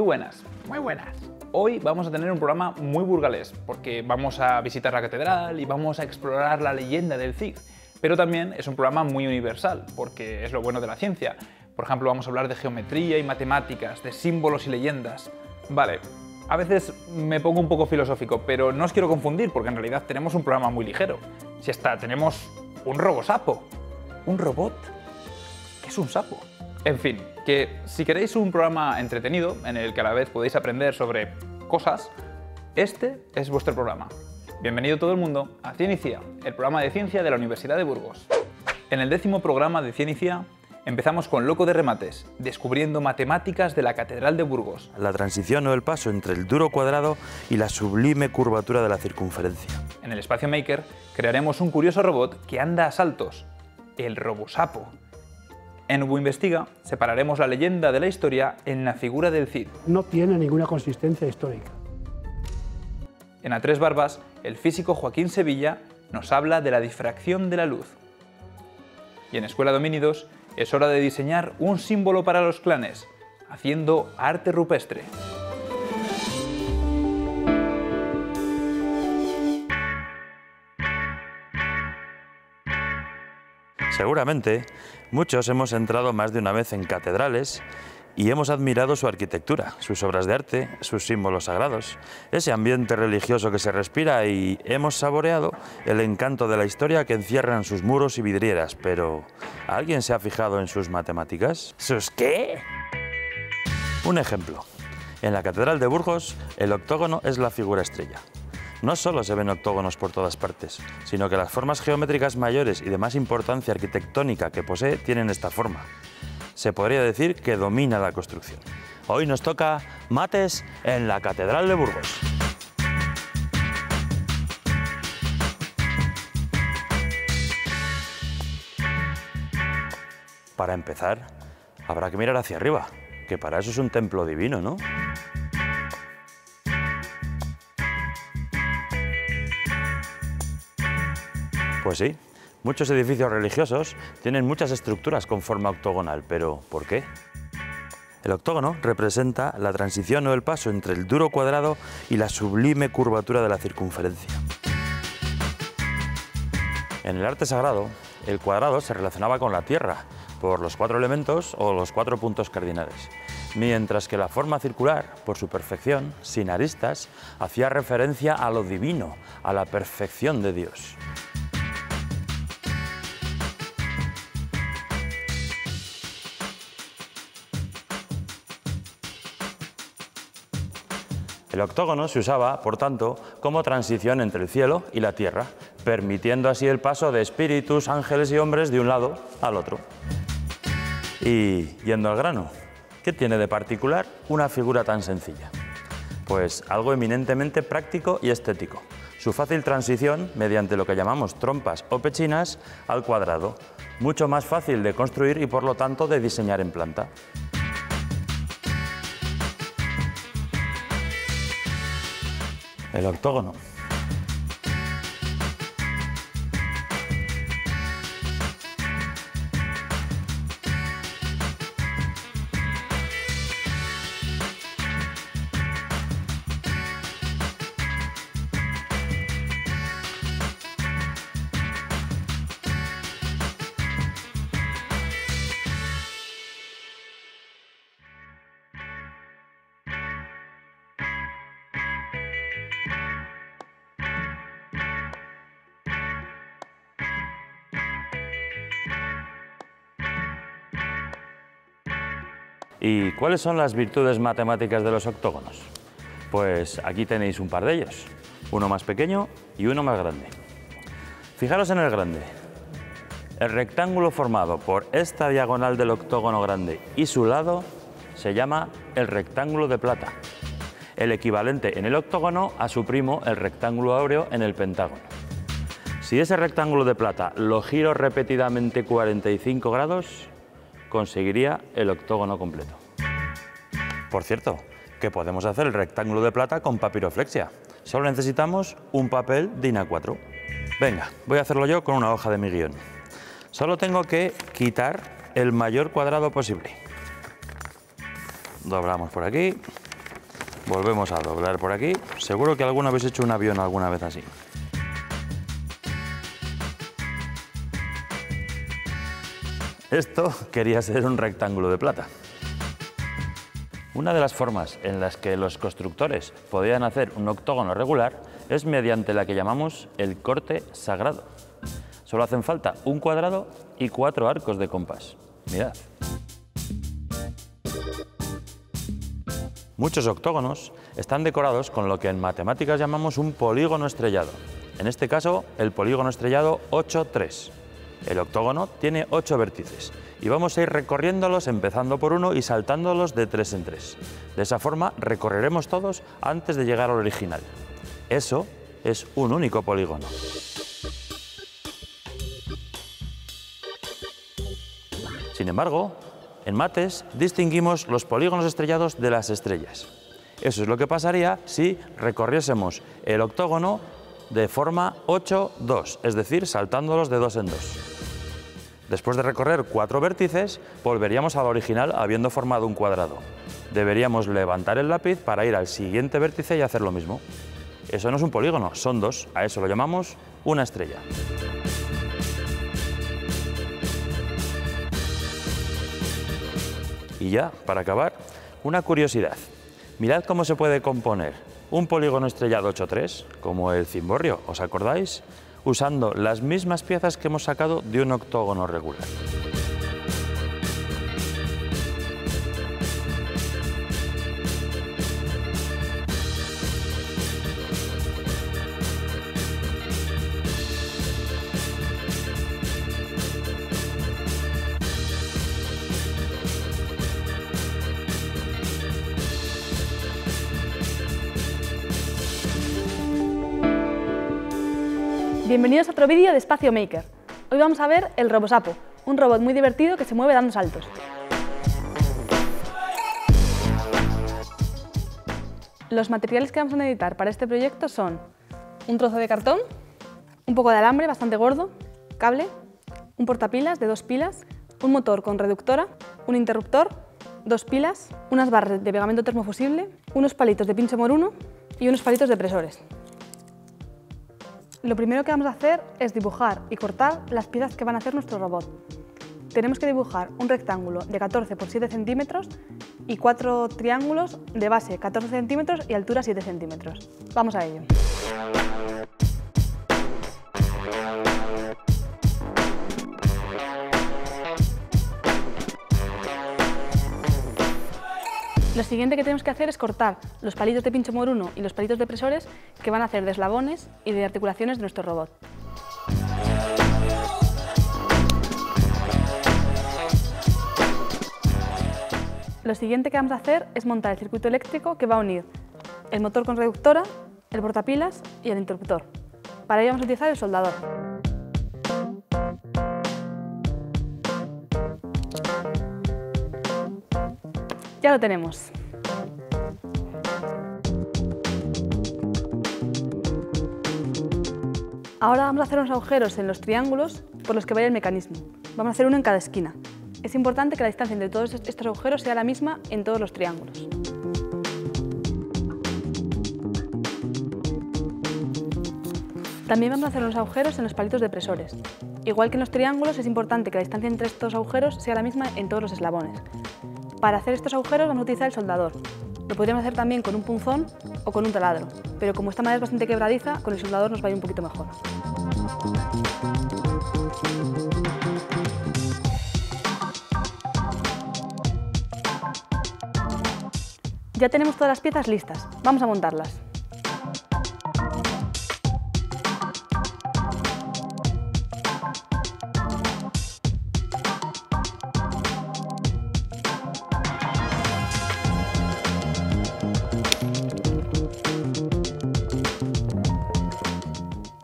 Muy buenas, muy buenas. Hoy vamos a tener un programa muy burgalés, porque vamos a visitar la catedral y vamos a explorar la leyenda del Cid. Pero también es un programa muy universal, porque es lo bueno de la ciencia. Por ejemplo, vamos a hablar de geometría y matemáticas, de símbolos y leyendas. Vale, a veces me pongo un poco filosófico, pero no os quiero confundir, porque en realidad tenemos un programa muy ligero. Si está, tenemos un robosapo. ¿Un robot? ¿Qué es un sapo? En fin, que si queréis un programa entretenido, en el que a la vez podéis aprender sobre cosas, este es vuestro programa. Bienvenido todo el mundo a Cienicia, el programa de ciencia de la Universidad de Burgos. En el 10º programa de Cienicia empezamos con Loco de Remates, descubriendo matemáticas de la Catedral de Burgos. La transición o el paso entre el duro cuadrado y la sublime curvatura de la circunferencia. En el Espacio Maker crearemos un curioso robot que anda a saltos, el robosapo. En Ubu Investiga separaremos la leyenda de la historia en la figura del Cid. No tiene ninguna consistencia histórica. En A Tres Barbas, el físico Joaquín Sevilla nos habla de la difracción de la luz. Y en Escuela de Homínidos es hora de diseñar un símbolo para los clanes, haciendo arte rupestre. Seguramente, muchos hemos entrado más de una vez en catedrales y hemos admirado su arquitectura, sus obras de arte, sus símbolos sagrados, ese ambiente religioso que se respira y hemos saboreado el encanto de la historia que encierran sus muros y vidrieras. Pero, ¿alguien se ha fijado en sus matemáticas? ¿Sus qué? Un ejemplo. En la Catedral de Burgos, el octógono es la figura estrella. No solo se ven octógonos por todas partes, sino que las formas geométricas mayores y de más importancia arquitectónica que posee tienen esta forma. Se podría decir que domina la construcción. Hoy nos toca mates en la Catedral de Burgos. Para empezar, habrá que mirar hacia arriba, que para eso es un templo divino, ¿no? Pues sí, muchos edificios religiosos tienen muchas estructuras con forma octogonal, pero ¿por qué? El octógono representa la transición o el paso entre el duro cuadrado y la sublime curvatura de la circunferencia. En el arte sagrado, el cuadrado se relacionaba con la tierra, por los 4 elementos o los 4 puntos cardinales, mientras que la forma circular, por su perfección, sin aristas, hacía referencia a lo divino, a la perfección de Dios. El octógono se usaba, por tanto, como transición entre el cielo y la tierra, permitiendo así el paso de espíritus, ángeles y hombres de un lado al otro. Y yendo al grano, ¿qué tiene de particular una figura tan sencilla? Pues algo eminentemente práctico y estético. Su fácil transición mediante lo que llamamos trompas o pechinas al cuadrado, mucho más fácil de construir y por lo tanto de diseñar en planta. El octógono. ¿Y cuáles son las virtudes matemáticas de los octógonos? Pues aquí tenéis un par de ellos, uno más pequeño y uno más grande. Fijaros en el grande. El rectángulo formado por esta diagonal del octógono grande y su lado se llama el rectángulo de plata, el equivalente en el octógono a su primo, el rectángulo áureo, en el pentágono. Si ese rectángulo de plata lo giro repetidamente 45 grados, conseguiría el octógono completo. Por cierto, que podemos hacer el rectángulo de plata con papiroflexia. Solo necesitamos un papel DIN A4. Venga, voy a hacerlo yo con una hoja de mi guión. Solo tengo que quitar el mayor cuadrado posible. Doblamos por aquí Volvemos a doblar por aquí. Seguro que alguno habéis hecho un avión alguna vez así. Esto quería ser un rectángulo de plata. Una de las formas en las que los constructores podían hacer un octógono regular es mediante la que llamamos el corte sagrado. Solo hacen falta un cuadrado y 4 arcos de compás. Mirad. Muchos octógonos están decorados con lo que en matemáticas llamamos un polígono estrellado. En este caso, el polígono estrellado 8,3. El octógono tiene 8 vértices y vamos a ir recorriéndolos empezando por uno y saltándolos de 3 en 3. De esa forma recorreremos todos antes de llegar al original. Eso es un único polígono. Sin embargo, en mates distinguimos los polígonos estrellados de las estrellas. Eso es lo que pasaría si recorriésemos el octógono de forma 8,2, es decir, saltándolos de 2 en 2. Después de recorrer 4 vértices, volveríamos al original habiendo formado un cuadrado. Deberíamos levantar el lápiz para ir al siguiente vértice y hacer lo mismo. Eso no es un polígono, son 2. A eso lo llamamos una estrella. Y ya, para acabar, una curiosidad. Mirad cómo se puede componer un polígono estrellado 8,3, como el cimborrio, ¿os acordáis? Usando las mismas piezas que hemos sacado de un octógono regular. Bienvenidos a otro vídeo de Espacio Maker. Hoy vamos a ver el Robosapo, un robot muy divertido que se mueve dando saltos. Los materiales que vamos a necesitar para este proyecto son un trozo de cartón, un poco de alambre bastante gordo, cable, un portapilas de 2 pilas, un motor con reductora, un interruptor, 2 pilas, unas barras de pegamento termofusible, unos palitos de pincho moruno y unos palitos de presores. Lo primero que vamos a hacer es dibujar y cortar las piezas que van a hacer nuestro robot. Tenemos que dibujar un rectángulo de 14 por 7 centímetros y 4 triángulos de base 14 centímetros y altura 7 centímetros. Vamos a ello. Lo siguiente que tenemos que hacer es cortar los palitos de pincho moruno y los palitos de presores que van a hacer de eslabones y de articulaciones de nuestro robot. Lo siguiente que vamos a hacer es montar el circuito eléctrico que va a unir el motor con reductora, el portapilas y el interruptor. Para ello vamos a utilizar el soldador. Ya lo tenemos. Ahora vamos a hacer unos agujeros en los triángulos por los que vaya el mecanismo. Vamos a hacer uno en cada esquina. Es importante que la distancia entre todos estos agujeros sea la misma en todos los triángulos. También vamos a hacer unos agujeros en los palitos de presores. Igual que en los triángulos, es importante que la distancia entre estos agujeros sea la misma en todos los eslabones. Para hacer estos agujeros vamos a utilizar el soldador. Lo podríamos hacer también con un punzón o con un taladro, pero como esta madera es bastante quebradiza, con el soldador nos va a ir un poquito mejor. Ya tenemos todas las piezas listas, vamos a montarlas.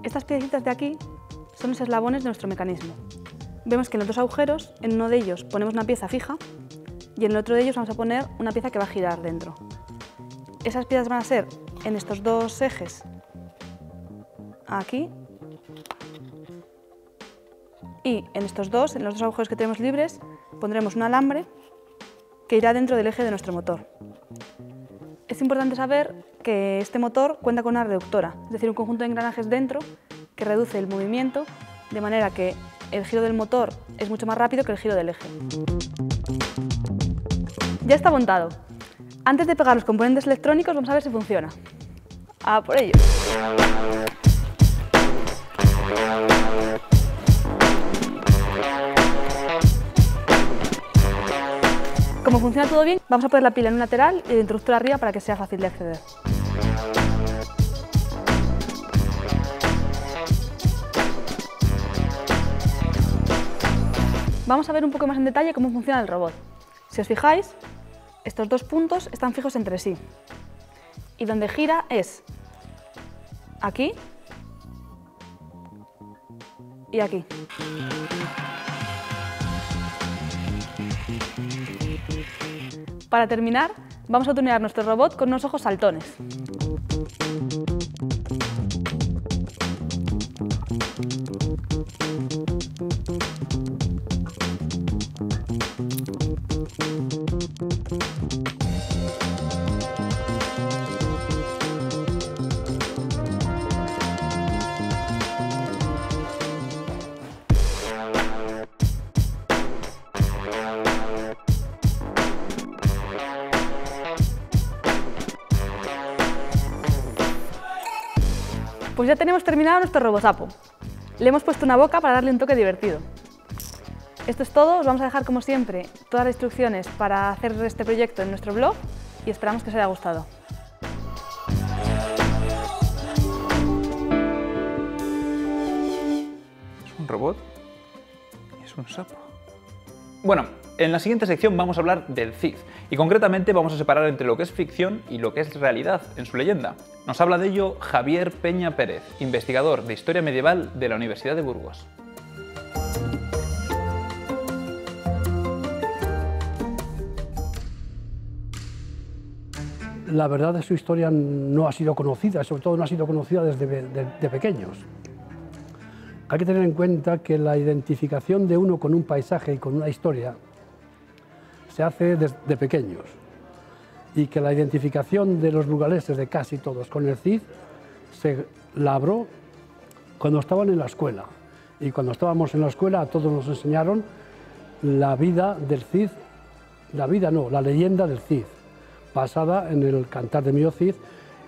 Estas piecitas de aquí son los eslabones de nuestro mecanismo. Vemos que en los dos agujeros, en uno de ellos ponemos una pieza fija y en el otro de ellos vamos a poner una pieza que va a girar dentro. Esas piezas van a ser en estos dos ejes, aquí, y en estos dos, en los dos agujeros que tenemos libres, pondremos un alambre que irá dentro del eje de nuestro motor. Es importante saber que este motor cuenta con una reductora, es decir, un conjunto de engranajes dentro que reduce el movimiento de manera que el giro del motor es mucho más rápido que el giro del eje. Ya está montado. Antes de pegar los componentes electrónicos vamos a ver si funciona. ¡A por ello! Como funciona todo bien, vamos a poner la pila en un lateral y el interruptor arriba para que sea fácil de acceder. Vamos a ver un poco más en detalle cómo funciona el robot. Si os fijáis, estos dos puntos están fijos entre sí. Y donde gira es aquí y aquí. Para terminar, vamos a tunear nuestro robot con unos ojos saltones. Pues ya tenemos terminado nuestro robosapo. Le hemos puesto una boca para darle un toque divertido. Esto es todo, os vamos a dejar como siempre todas las instrucciones para hacer este proyecto en nuestro blog y esperamos que os haya gustado. ¿Es un robot? ¿Es un sapo? Bueno, en la siguiente sección vamos a hablar del Cid y concretamente vamos a separar entre lo que es ficción y lo que es realidad en su leyenda. Nos habla de ello Javier Peña Pérez, investigador de Historia Medieval de la Universidad de Burgos. La verdad de su historia no ha sido conocida, sobre todo no ha sido conocida desde pequeños. Hay que tener en cuenta que la identificación de uno con un paisaje y con una historia se hace desde pequeños y que la identificación de los burgaleses, de casi todos, con el Cid se labró cuando estaban en la escuela. Y cuando estábamos en la escuela a todos nos enseñaron la vida del Cid, la leyenda del Cid, basada en el Cantar de Mío Cid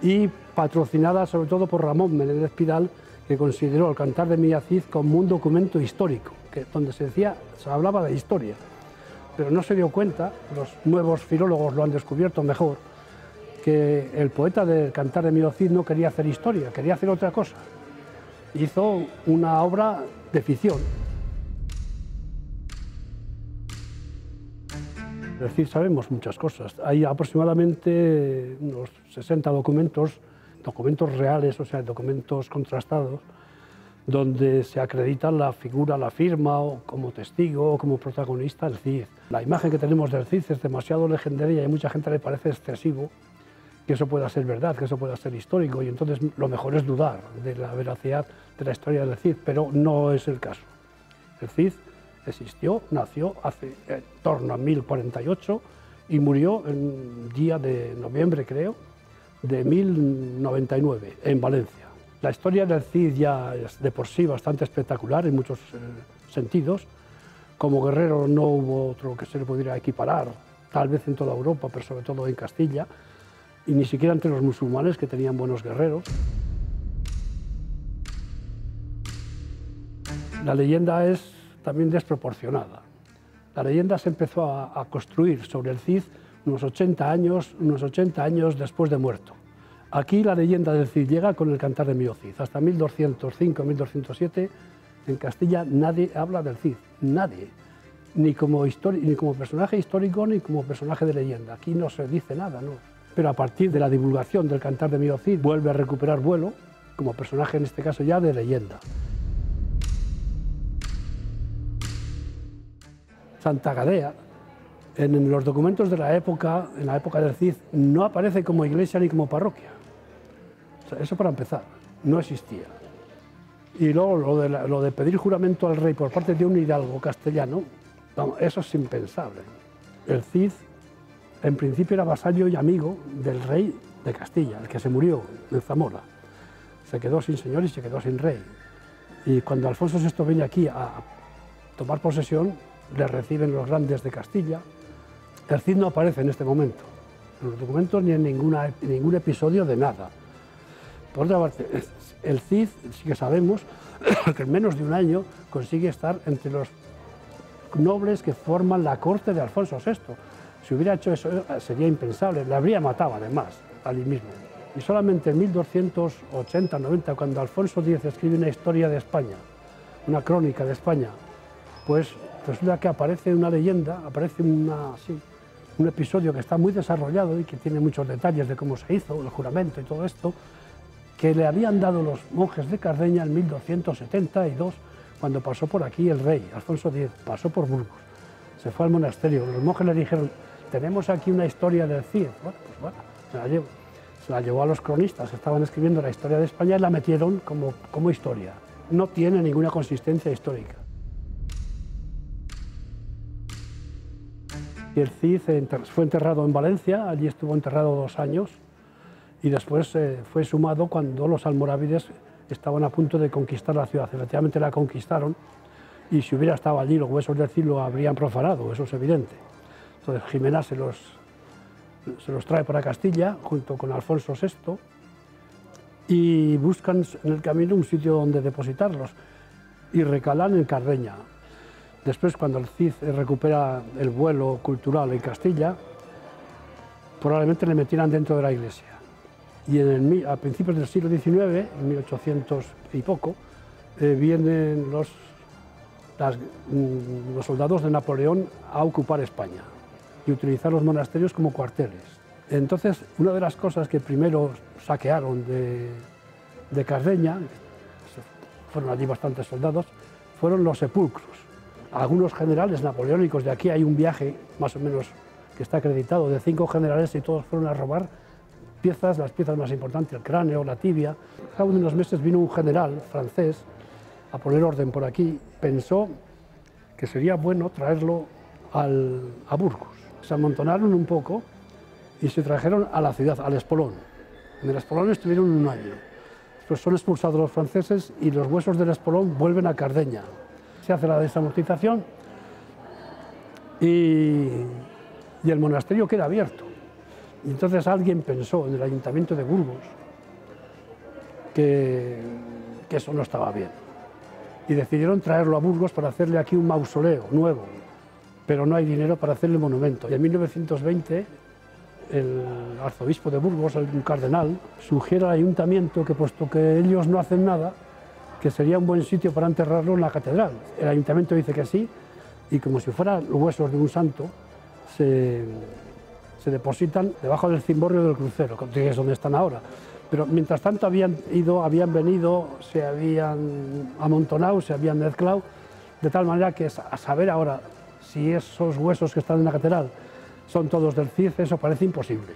y patrocinada sobre todo por Ramón Menéndez Pidal, que consideró el Cantar de Mío Cid como un documento histórico, donde se hablaba de historia. Pero no se dio cuenta, los nuevos filólogos lo han descubierto mejor, que el poeta del Cantar de Mío Cid no quería hacer historia, quería hacer otra cosa. Hizo una obra de ficción. Del Cid sabemos muchas cosas. Hay aproximadamente unos 60 documentos reales, o sea, documentos contrastados, donde se acredita la figura, la firma, o como testigo o como protagonista del Cid. La imagen que tenemos del Cid es demasiado legendaria y a mucha gente le parece excesivo que eso pueda ser verdad, que eso pueda ser histórico, y entonces lo mejor es dudar de la veracidad de la historia del Cid, pero no es el caso. El Cid existió, nació hace en torno a 1048 y murió el día de noviembre, creo, de 1099, en Valencia. La historia del Cid ya es de por sí bastante espectacular en muchos sentidos. Como guerrero no hubo otro que se le pudiera equiparar, tal vez en toda Europa, pero sobre todo en Castilla, y ni siquiera entre los musulmanes, que tenían buenos guerreros. La leyenda es también desproporcionada. La leyenda se empezó a construir sobre el Cid unos 80 años después de muerto. Aquí la leyenda del Cid llega con el Cantar de Mío Cid. Hasta 1205-1207 en Castilla nadie habla del Cid, nadie. Ni como personaje histórico ni como personaje de leyenda. Aquí no se dice nada, ¿no? Pero a partir de la divulgación del Cantar de Mío Cid vuelve a recuperar vuelo como personaje, en este caso ya de leyenda. Santa Gadea, en los documentos de la época, en la época del Cid, no aparece como iglesia ni como parroquia. O sea, eso para empezar, no existía. Y luego lo de pedir juramento al rey por parte de un hidalgo castellano, vamos, eso es impensable. El Cid En principio era vasallo y amigo del rey de Castilla, el que se murió en Zamora. Se quedó sin señor y se quedó sin rey. Y cuando Alfonso VI viene aquí a tomar posesión, le reciben los grandes de Castilla. El Cid no aparece en este momento, en los documentos ni en ningún episodio de nada. Por otra parte, el Cid, sí que sabemos que en menos de un año consigue estar entre los nobles que forman la corte de Alfonso VI. Si hubiera hecho eso sería impensable, le habría matado además, allí mismo. Y solamente en 1280-90, cuando Alfonso X escribe una historia de España, una crónica de España, pues resulta que aparece una leyenda, aparece un episodio que está muy desarrollado y que tiene muchos detalles de cómo se hizo, el juramento y todo esto, que le habían dado los monjes de Cardeña en 1272, cuando pasó por aquí el rey, Alfonso X, pasó por Burgos, se fue al monasterio. Los monjes le dijeron, tenemos aquí una historia del Cid. Bueno, pues bueno, se la llevó a los cronistas que estaban escribiendo la historia de España y la metieron como historia. No tiene ninguna consistencia histórica. Y el Cid fue enterrado en Valencia, allí estuvo enterrado 2 años, y después fue sumado cuando los almorávides estaban a punto de conquistar la ciudad. Efectivamente la conquistaron, y si hubiera estado allí los huesos del Cid lo habrían profanado, eso es evidente. Entonces Jimena se los trae para Castilla junto con Alfonso VI y buscan en el camino un sitio donde depositarlos y recalan en Cardeña. Después, cuando el Cid recupera el vuelo cultural en Castilla, probablemente le metieran dentro de la iglesia. Y a principios del siglo XIX, en 1800 y poco, vienen los soldados de Napoleón a ocupar España y utilizar los monasterios como cuarteles. Entonces, una de las cosas que primero saquearon de Cardeña, fueron allí bastantes soldados, fueron los sepulcros. Algunos generales napoleónicos, de aquí hay un viaje más o menos que está acreditado, de 5 generales, y todos fueron a robar piezas, las piezas más importantes, el cráneo, la tibia. Al cabo de unos meses vino un general francés a poner orden por aquí, pensó que sería bueno traerlo a Burgos. Se amontonaron un poco y se trajeron a la ciudad, al Espolón. En el Espolón estuvieron 1 año. Después son expulsados los franceses y los huesos del Espolón vuelven a Cardeña. Se hace la desamortización y el monasterio queda abierto. Y entonces alguien pensó en el ayuntamiento de Burgos que eso no estaba bien. Y decidieron traerlo a Burgos para hacerle aquí un mausoleo nuevo, pero no hay dinero para hacerle monumento. Y en 1920 el arzobispo de Burgos, un cardenal, sugiere al ayuntamiento que, puesto que ellos no hacen nada, que sería un buen sitio para enterrarlo en la catedral. El ayuntamiento dice que sí, y como si fueran los huesos de un santo, se depositan debajo del cimborrio del crucero, que es donde están ahora. Pero mientras tanto habían venido, se habían amontonado, se habían mezclado, de tal manera que a saber ahora si esos huesos que están en la catedral son todos del Cid, eso parece imposible.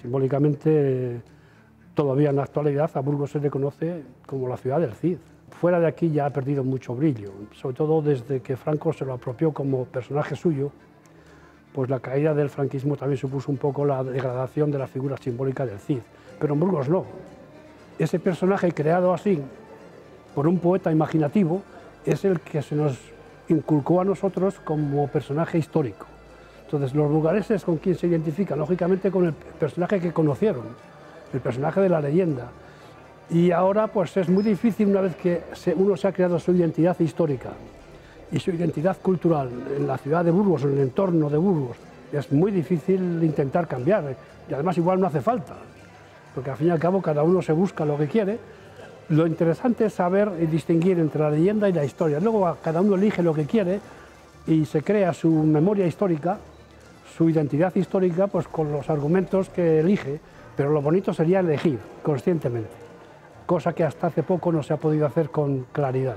Simbólicamente, todavía en la actualidad, a Burgos se le conoce como la ciudad del Cid. Fuera de aquí ya ha perdido mucho brillo, sobre todo desde que Franco se lo apropió como personaje suyo, pues la caída del franquismo también supuso un poco la degradación de la figura simbólica del Cid. Pero en Burgos no. Ese personaje creado así, por un poeta imaginativo, es el que se nos inculcó a nosotros como personaje histórico. Entonces, los lugareses con quién se identifican, lógicamente con el personaje que conocieron, el personaje de la leyenda. Y ahora pues es muy difícil, una vez que uno se ha creado su identidad histórica y su identidad cultural en la ciudad de Burgos, en el entorno de Burgos, es muy difícil intentar cambiar. Y además igual no hace falta, porque al fin y al cabo cada uno se busca lo que quiere. Lo interesante es saber y distinguir entre la leyenda y la historia. Luego cada uno elige lo que quiere y se crea su memoria histórica, su identidad histórica, pues con los argumentos que elige, pero lo bonito sería elegir conscientemente, cosa que hasta hace poco no se ha podido hacer con claridad.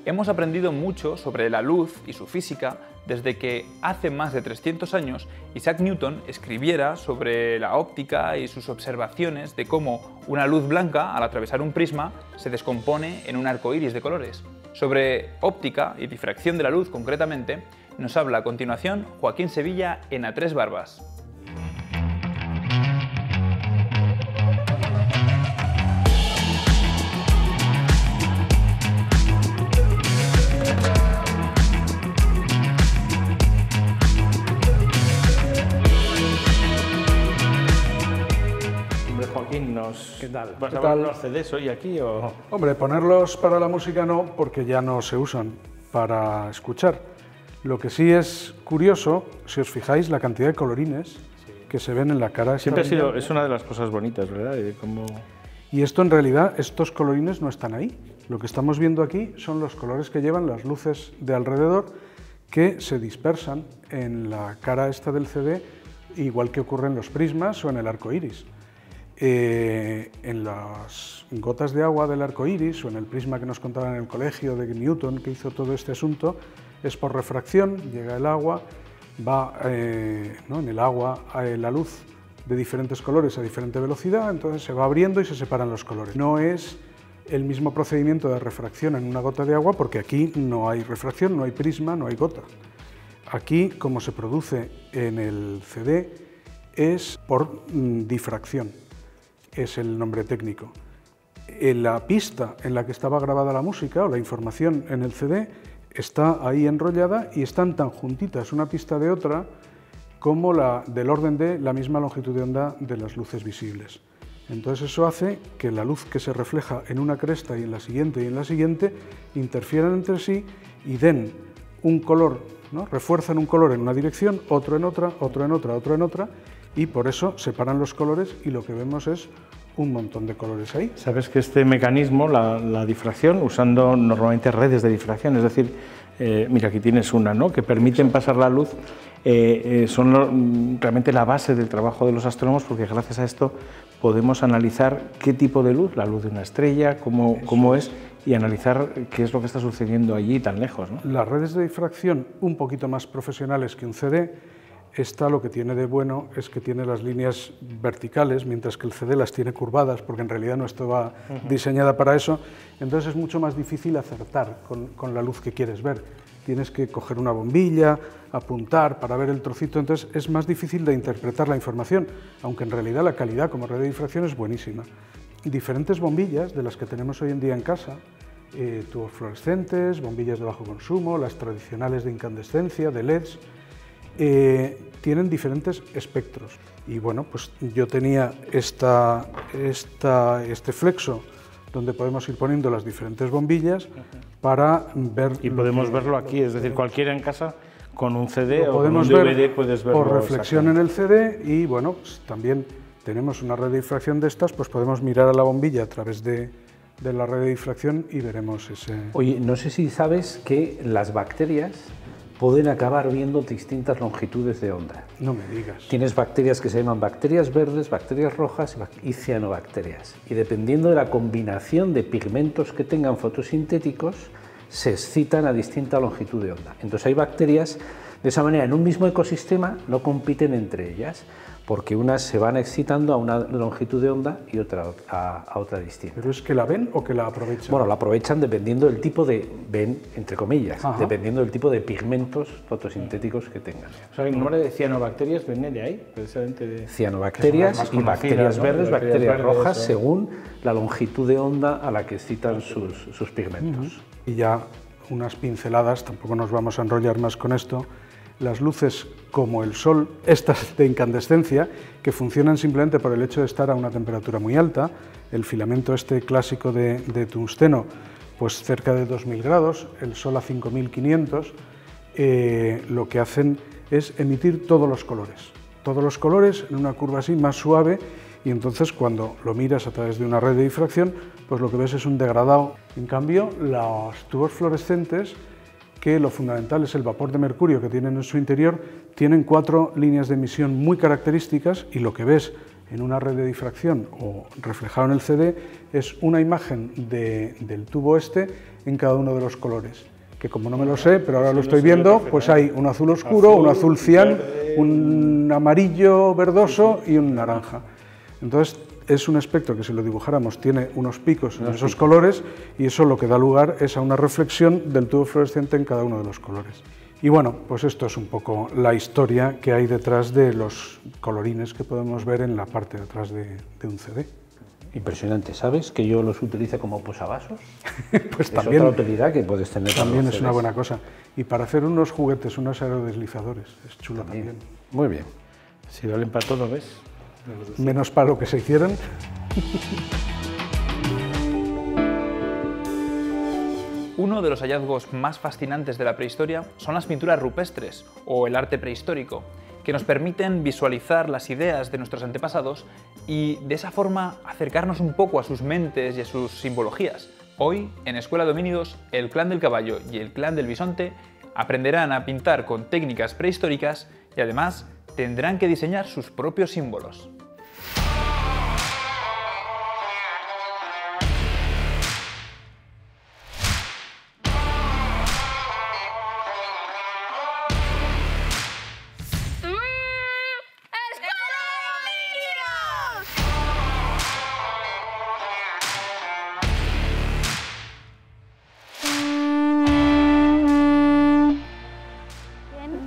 Hemos aprendido mucho sobre la luz y su física desde que hace más de 300 años Isaac Newton escribiera sobre la óptica y sus observaciones de cómo una luz blanca, al atravesar un prisma, se descompone en un arco iris de colores. Sobre óptica y difracción de la luz concretamente, nos habla a continuación Joaquín Sevilla en A Tres Barbas. ¿Qué tal? ¿Vas a ver unos CDs hoy aquí o...? Hombre, ponerlos para la música no, porque ya no se usan para escuchar. Lo que sí es curioso, si os fijáis, la cantidad de colorines que se ven en la cara. Siempre es una de las cosas bonitas, ¿verdad? Y esto en realidad, estos colorines no están ahí. Lo que estamos viendo aquí son los colores que llevan las luces de alrededor que se dispersan en la cara esta del CD, igual que ocurre en los prismas o en el arco iris. En las gotas de agua del arco iris o en el prisma que nos contaban en el colegio de Newton, que hizo todo este asunto, es por refracción, llega el agua, va en el agua la luz de diferentes colores a diferente velocidad, entonces se va abriendo y se separan los colores. No es el mismo procedimiento de refracción en una gota de agua porque aquí no hay refracción, no hay prisma, no hay gota. Aquí, como se produce en el CD, es por difracción. Es el nombre técnico. En la pista en la que estaba grabada la música o la información en el CD está ahí enrollada y están tan juntitas una pista de otra como del orden de la misma longitud de onda de las luces visibles. Entonces eso hace que la luz que se refleja en una cresta y en la siguiente interfieran entre sí y den un color, ¿no? Refuerzan un color en una dirección, otro en otra, otro en otra, otro en otra, y por eso separan los colores y lo que vemos es un montón de colores ahí. Sabes que este mecanismo, la difracción, usando normalmente redes de difracción, es decir, mira, aquí tienes una, ¿no?, que permiten pasar la luz, son realmente la base del trabajo de los astrónomos, porque gracias a esto podemos analizar qué tipo de luz, la luz de una estrella, cómo es, y analizar qué es lo que está sucediendo allí tan lejos, ¿no? Las redes de difracción un poquito más profesionales que un CD, esta lo que tiene de bueno es que tiene las líneas verticales, mientras que el CD las tiene curvadas, porque en realidad no estaba diseñada para eso, entonces es mucho más difícil acertar con la luz que quieres ver. Tienes que coger una bombilla, apuntar para ver el trocito, entonces es más difícil de interpretar la información, aunque en realidad la calidad como red de difracción es buenísima. Diferentes bombillas de las que tenemos hoy en día en casa, tubos fluorescentes, bombillas de bajo consumo, las tradicionales de incandescencia, de LEDs, tienen diferentes espectros. Y bueno, pues yo tenía este flexo donde podemos ir poniendo las diferentes bombillas para ver... Y podemos verlo aquí, es decir, cualquiera en casa con un CD o con un DVD puedes verlo. Por reflexión en el CD y bueno, pues también tenemos una red de difracción de estas, pues podemos mirar a la bombilla a través de la red de difracción y veremos ese... Oye, no sé si sabes que las bacterias pueden acabar viendo distintas longitudes de onda. No me digas. Tienes bacterias que se llaman bacterias verdes, bacterias rojas y cianobacterias. Y dependiendo de la combinación de pigmentos que tengan fotosintéticos, se excitan a distinta longitud de onda. Entonces hay bacterias, de esa manera, en un mismo ecosistema no compiten entre ellas, porque unas se van excitando a una longitud de onda y otra a otra distinta. ¿Pero es que la ven o que la aprovechan? Bueno, la aprovechan dependiendo del tipo de, entre comillas, dependiendo del tipo de pigmentos fotosintéticos que tengan. O sea, el nombre de cianobacterias viene de ahí, precisamente de... Cianobacterias y bacterias verdes, bacterias rojas, según la longitud de onda a la que excitan sus pigmentos. Y ya unas pinceladas, tampoco nos vamos a enrollar más con esto. Las luces como el sol, estas de incandescencia, que funcionan simplemente por el hecho de estar a una temperatura muy alta, el filamento este clásico de tungsteno, pues cerca de 2000 grados, el sol a 5500, lo que hacen es emitir todos los colores en una curva así más suave, y entonces cuando lo miras a través de una red de difracción, pues lo que ves es un degradado. En cambio, los tubos fluorescentes, que lo fundamental es el vapor de mercurio que tienen en su interior, tienen 4 líneas de emisión muy características y lo que ves en una red de difracción o reflejado en el CD es una imagen del tubo este en cada uno de los colores. Que como no me lo sé, pero ahora lo estoy viendo, pues hay un azul oscuro, un azul cian, un amarillo verdoso y un naranja. Entonces es un espectro que si lo dibujáramos tiene unos picos en esos colores y eso lo que da lugar es a una reflexión del tubo fluorescente en cada uno de los colores. Y bueno, pues esto es un poco la historia que hay detrás de los colorines que podemos ver en la parte de atrás de un CD. Impresionante, ¿sabes? Que yo los utilizo como posavasos. Pues es también, otra utilidad que puedes tener. también es una buena cosa. Y para hacer unos juguetes, unos aerodeslizadores, es chulo también. Muy bien. Si valen para todo, ¿ves? Menos para lo que se hicieron. Uno de los hallazgos más fascinantes de la prehistoria son las pinturas rupestres o el arte prehistórico, que nos permiten visualizar las ideas de nuestros antepasados y de esa forma acercarnos un poco a sus mentes y a sus simbologías. Hoy, en Escuela de Homínidos, el clan del caballo y el clan del bisonte aprenderán a pintar con técnicas prehistóricas y además tendrán que diseñar sus propios símbolos.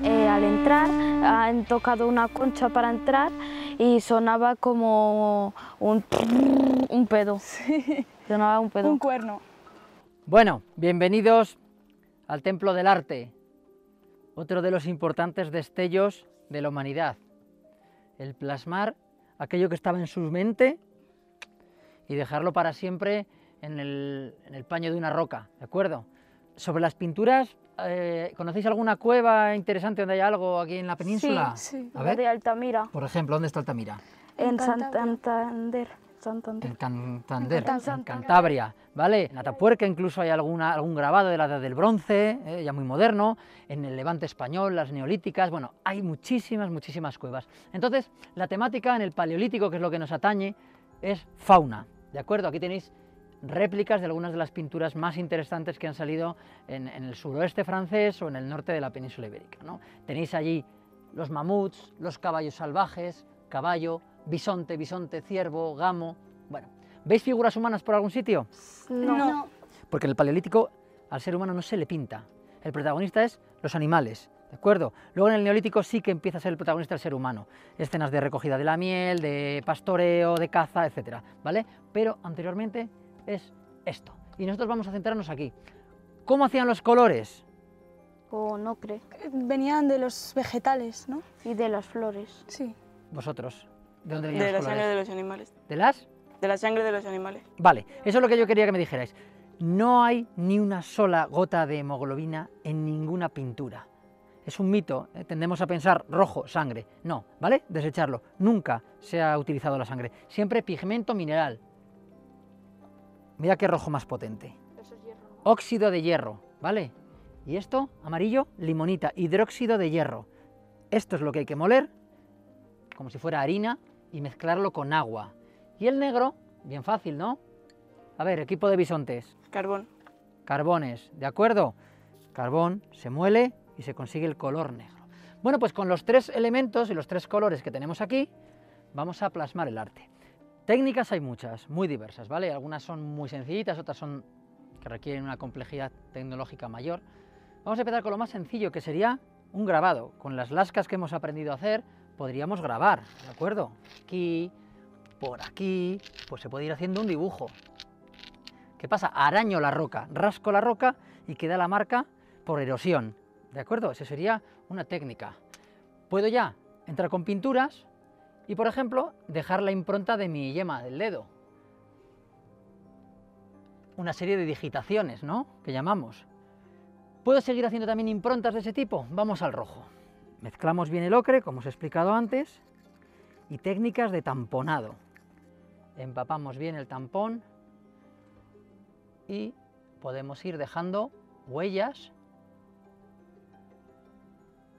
Al entrar, han tocado una concha para entrar y sonaba como un pedo. Sí. Sonaba un pedo. Un cuerno. Bueno, bienvenidos al Templo del Arte, otro de los importantes destellos de la humanidad. El plasmar aquello que estaba en su mente y dejarlo para siempre en el paño de una roca, ¿de acuerdo? Sobre las pinturas, ¿conocéis alguna cueva interesante donde haya algo aquí en la península? Sí, A la ver. de Altamira, Por ejemplo, ¿dónde está Altamira? en Cantabria. Santander. En Santander, en Santander. Cantabria, ¿vale? En Atapuerca incluso hay algún grabado de la Edad del Bronce, ya muy moderno, en el Levante español, las neolíticas, bueno, hay muchísimas cuevas. Entonces, la temática en el Paleolítico, que es lo que nos atañe, es fauna, ¿de acuerdo? Aquí tenéis réplicas de algunas de las pinturas más interesantes que han salido en el suroeste francés o en el norte de la península ibérica, ¿no? Tenéis allí los mamuts, los caballos salvajes, caballo, bisonte, ciervo, gamo. Bueno, ¿veis figuras humanas por algún sitio? No. Porque en el Paleolítico al ser humano no se le pinta. El protagonista es los animales, ¿de acuerdo? Luego en el Neolítico sí que empieza a ser el protagonista el ser humano. Escenas de recogida de la miel, de pastoreo, de caza, etcétera, ¿vale? Pero anteriormente es esto. Y nosotros vamos a centrarnos aquí. ¿Cómo hacían los colores? Con ocre Venían de los vegetales, ¿no? y de las flores. Sí. Vosotros, ¿de dónde venían De los la colores? sangre de los animales. ¿De las? De la sangre de los animales. Vale, eso es lo que yo quería que me dijerais. No hay ni una sola gota de hemoglobina en ninguna pintura. Es un mito, tendemos a pensar rojo, sangre. No, ¿vale? Desecharlo. Nunca se ha utilizado la sangre. Siempre pigmento mineral. Mira qué rojo más potente. Eso es hierro. Óxido de hierro, ¿vale? Y esto, amarillo, limonita, hidróxido de hierro. Esto es lo que hay que moler, como si fuera harina, y mezclarlo con agua. Y el negro, bien fácil, ¿no? A ver, equipo de bisontes. Carbón. Carbones, ¿de acuerdo? Carbón se muele y se consigue el color negro. Bueno, pues con los tres elementos y los tres colores que tenemos aquí, vamos a plasmar el arte. Técnicas hay muchas, muy diversas, ¿vale? Algunas son muy sencillitas, otras son que requieren una complejidad tecnológica mayor. Vamos a empezar con lo más sencillo, que sería un grabado. Con las lascas que hemos aprendido a hacer, podríamos grabar, ¿de acuerdo? Aquí, por aquí, pues se puede ir haciendo un dibujo. ¿Qué pasa? Araño la roca, rasco la roca y queda la marca por erosión, ¿de acuerdo? Esa sería una técnica. Puedo ya entrar con pinturas y, por ejemplo, dejar la impronta de mi yema del dedo. Una serie de digitaciones, ¿no?, que llamamos. ¿Puedo seguir haciendo también improntas de ese tipo? Vamos al rojo. Mezclamos bien el ocre, como os he explicado antes, y técnicas de tamponado. Empapamos bien el tampón y podemos ir dejando huellas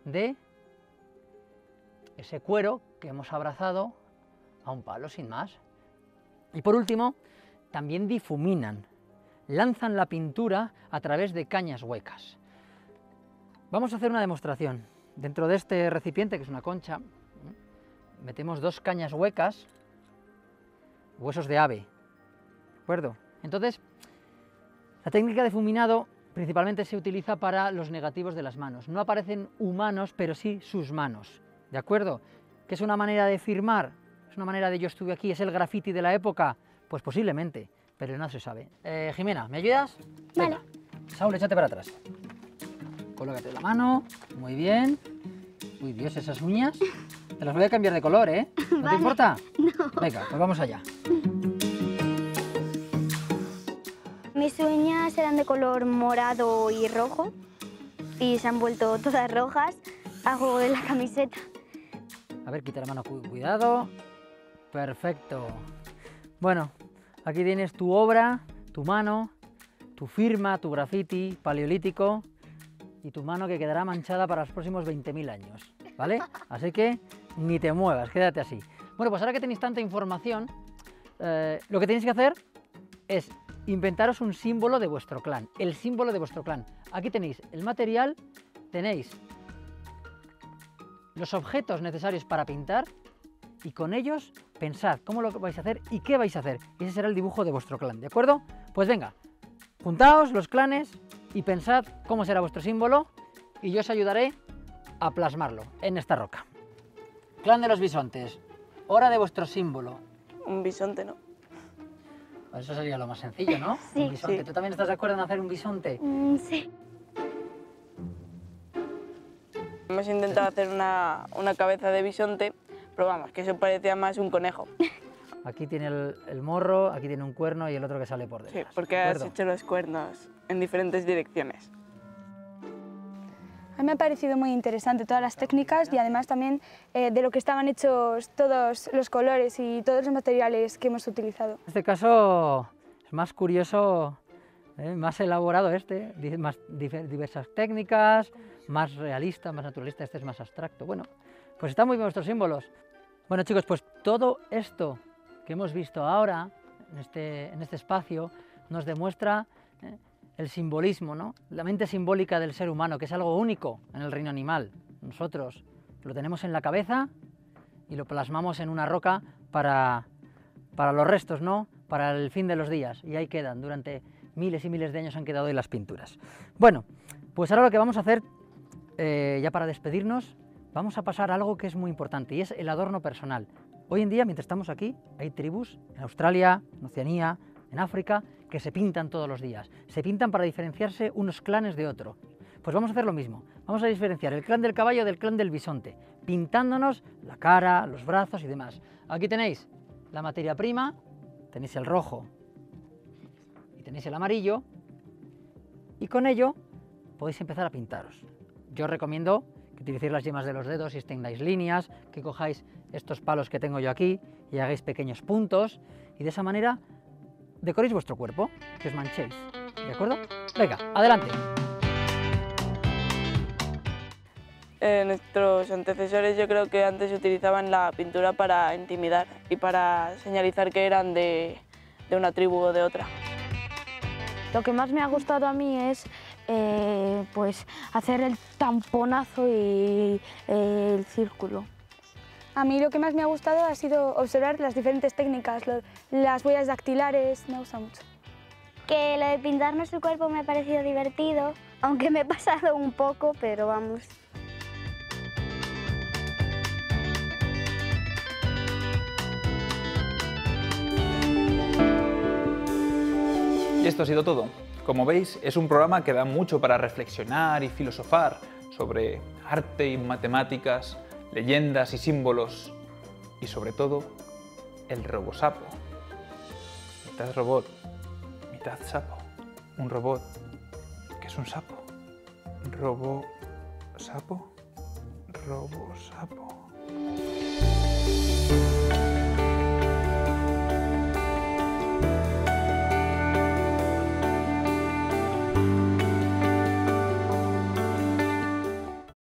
de ese cuero que hemos abrazado a un palo sin más. Y por último, también difuminan. lanzan la pintura a través de cañas huecas. Vamos a hacer una demostración. Dentro de este recipiente, que es una concha, metemos 2 cañas huecas, huesos de ave, ¿de acuerdo? Entonces, la técnica de fuminado principalmente se utiliza para los negativos de las manos. No aparecen humanos, pero sí sus manos, ¿de acuerdo? ¿Que es una manera de firmar? ¿Es una manera de yo estuve aquí? ¿Es el graffiti de la época? Pues posiblemente, pero no se sabe. Jimena, ¿me ayudas? Venga. Saúl, échate para atrás. Colócate la mano, muy bien. Uy, Dios, esas uñas. Te las voy a cambiar de color, ¿eh? ¿No te importa? No. Venga, pues vamos allá. Mis uñas eran de color morado y rojo y se han vuelto todas rojas a juego de la camiseta. A ver, quita la mano, cuidado. Perfecto. Bueno, aquí tienes tu obra, tu mano, tu firma, tu graffiti paleolítico y tu mano que quedará manchada para los próximos 20.000 años, ¿vale? Así que ni te muevas, quédate así. Bueno, pues ahora que tenéis tanta información, lo que tenéis que hacer es inventaros un símbolo de vuestro clan, el símbolo de vuestro clan. Aquí tenéis el material, tenéis los objetos necesarios para pintar y con ellos pensad cómo lo vais a hacer y qué vais a hacer. Ese será el dibujo de vuestro clan, ¿de acuerdo? Pues venga, juntaos los clanes y pensad cómo será vuestro símbolo y yo os ayudaré a plasmarlo en esta roca. Clan de los bisontes, hora de vuestro símbolo. Un bisonte, ¿no? Eso sería lo más sencillo, ¿no? Sí. Un bisonte. Sí. ¿Tú también estás de acuerdo en hacer un bisonte? Sí. Hemos intentado hacer una cabeza de bisonte, pero vamos, que eso parecía más un conejo. Aquí tiene el morro, aquí tiene un cuerno y el otro que sale por Sí, detrás. porque ¿de has acuerdo? hecho los cuernos en diferentes direcciones. A mí me ha parecido muy interesante todas las técnicas y además también de lo que estaban hechos todos los colores y todos los materiales que hemos utilizado. En este caso es más curioso, más elaborado más diversas técnicas, más realista, más naturalista, este es más abstracto. Bueno, pues están muy bien vuestros símbolos. Bueno chicos, pues todo esto que hemos visto ahora en este espacio nos demuestra el simbolismo, ¿no? La mente simbólica del ser humano, que es algo único en el reino animal. Nosotros lo tenemos en la cabeza y lo plasmamos en una roca para los restos, ¿no? Para el fin de los días. Y ahí quedan, durante miles y miles de años han quedado ahí las pinturas. Bueno, pues ahora lo que vamos a hacer, ya para despedirnos, vamos a pasar a algo que es muy importante y es el adorno personal. Hoy en día, mientras estamos aquí, hay tribus en Australia, en Oceanía, en África, que se pintan todos los días. Se pintan para diferenciarse unos clanes de otro. Pues vamos a hacer lo mismo. Vamos a diferenciar el clan del caballo del clan del bisonte, pintándonos la cara, los brazos y demás. Aquí tenéis la materia prima, tenéis el rojo y tenéis el amarillo, y con ello podéis empezar a pintaros. Yo os recomiendo que utilicéis las yemas de los dedos y extendáis líneas, que cojáis estos palos que tengo yo aquí y hagáis pequeños puntos, y de esa manera decoréis vuestro cuerpo, que os manchéis, ¿de acuerdo? Venga, adelante. Nuestros antecesores yo creo que antes utilizaban la pintura para intimidar y para señalizar que eran de una tribu o de otra. Lo que más me ha gustado a mí es pues hacer el tamponazo y el círculo. A mí lo que más me ha gustado ha sido observar las diferentes técnicas, las huellas dactilares, me gusta mucho. Que lo de pintarnos el cuerpo me ha parecido divertido, aunque me he pasado un poco, pero vamos. Y esto ha sido todo. Como veis, es un programa que da mucho para reflexionar y filosofar sobre arte y matemáticas, leyendas y símbolos, y sobre todo, el robosapo. Mitad robot, mitad sapo. Un robot que es un sapo. Robosapo. Robosapo.